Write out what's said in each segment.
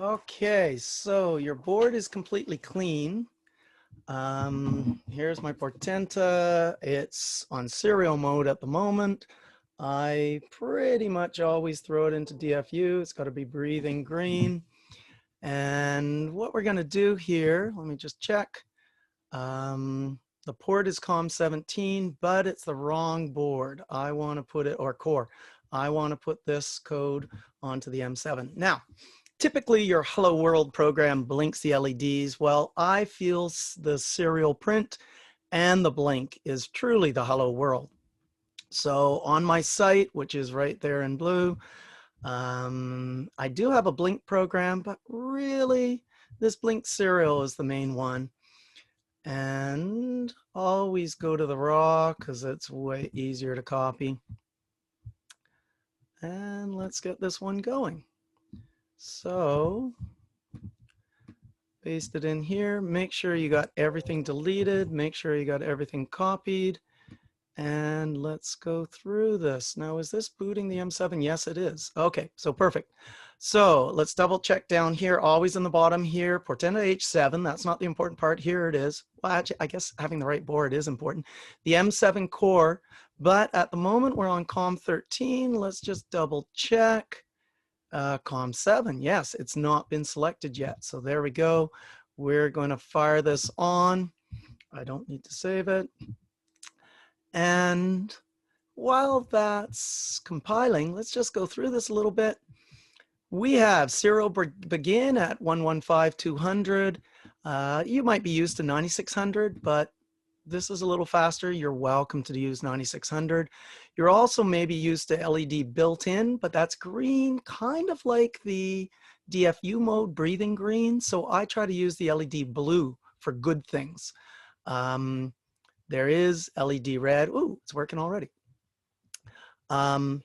Okay, so your board is completely clean. Here's my Portenta. It's on serial mode at the moment. I pretty much always throw it into DFU. It's got to be breathing green. And what we're going to do here, let me just check. The port is COM17, but it's the wrong board. I want to put it, or core. I want to put this code onto the M7. Now, typically your Hello World program blinks the LEDs. Well, I feel the serial print and the blink is truly the Hello World. So on my site, which is right there in blue, I do have a blink program, but really this blink serial is the main one. And always go to the raw because it's way easier to copy. And let's get this one going. So paste it in here, make sure you got everything deleted, make sure you got everything copied, and let's go through this. Now, is this booting the M7? Yes, it is. Okay, so perfect. So let's double check down here, always in the bottom here, Portenta H7, that's not the important part, here it is. Well, actually, I guess having the right board is important. The M7 core, but at the moment we're on COM13, let's just double check. COM7, yes, it's not been selected yet. So there we go. We're going to fire this on. I don't need to save it. And while that's compiling, let's just go through this a little bit. We have serial begin at 115,200. You might be used to 9600, but this is a little faster. You're welcome to use 9600. You're also maybe used to LED built in, but that's green, kind of like the DFU mode, breathing green. So I try to use the LED blue for good things. There is LED red. Ooh, it's working already.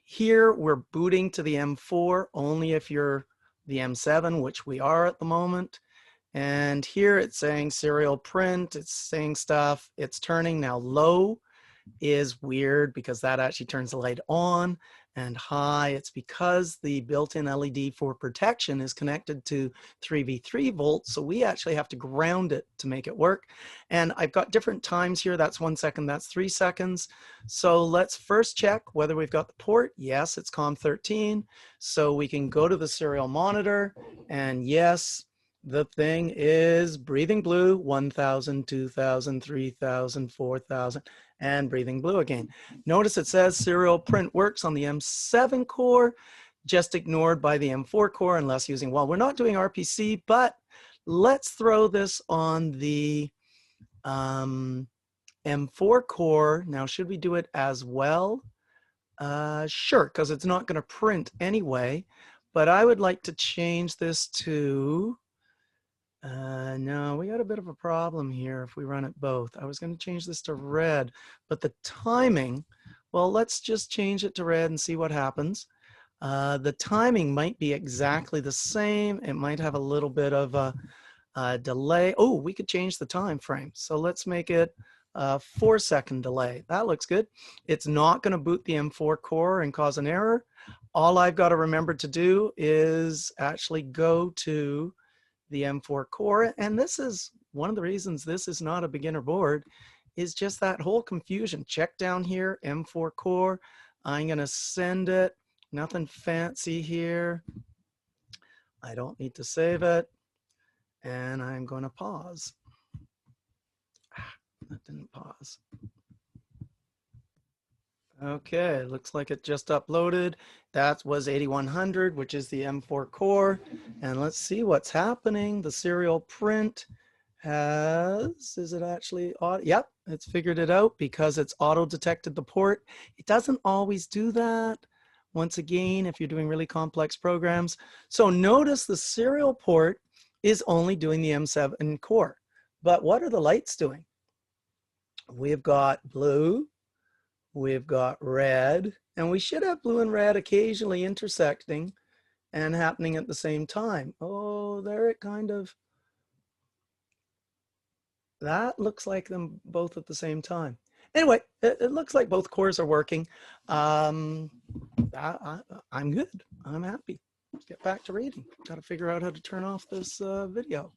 Here we're booting to the M4 only if you're the M7, which we are at the moment. And here it's saying serial print, it's saying stuff, it's turning. Now low is weird because that actually turns the light on, and high, it's because the built-in LED for protection is connected to 3v3 volts, so we actually have to ground it to make it work. And I've got different times here, that's 1 second, that's 3 seconds. So let's first check whether we've got the port. Yes, it's COM13, so we can go to the serial monitor, and yes, the thing is breathing blue, 1,000, 2,000, 3,000, 4,000, and breathing blue again. Notice it says serial print works on the M7 core, just ignored by the M4 core unless using, well, we're not doing RPC, but let's throw this on the M4 core. Now, should we do it as well? Sure, because it's not going to print anyway, but I would like to change this to no, we got a bit of a problem here if we run it both. I was going to change this to red, but the timing, well, let's just change it to red and see what happens. The timing might be exactly the same. It might have a little bit of a delay. Oh, we could change the time frame. So let's make it a 4-second delay. That looks good. It's not going to boot the M4 core and cause an error. All I've got to remember to do is actually go to the M4 core, and this is one of the reasons this is not a beginner board, is just that whole confusion. Check down here, M4 core. I'm going to send it. Nothing fancy here. I don't need to save it, and I'm going to pause. That didn't pause. Okay, looks like it just uploaded. That was 8100, which is the M4 core. And let's see what's happening. The serial print has, is it actually auto? Yep, it's figured it out because it's auto detected the port. It doesn't always do that. Once again, if you're doing really complex programs. So notice the serial port is only doing the M7 core. But what are the lights doing? We've got blue, we've got red, and we should have blue and red occasionally intersecting and happening at the same time. Oh, there it kind of, that looks like them both at the same time. Anyway, it looks like both cores are working. I'm good, I'm happy. get back to reading. Got to figure out how to turn off this video.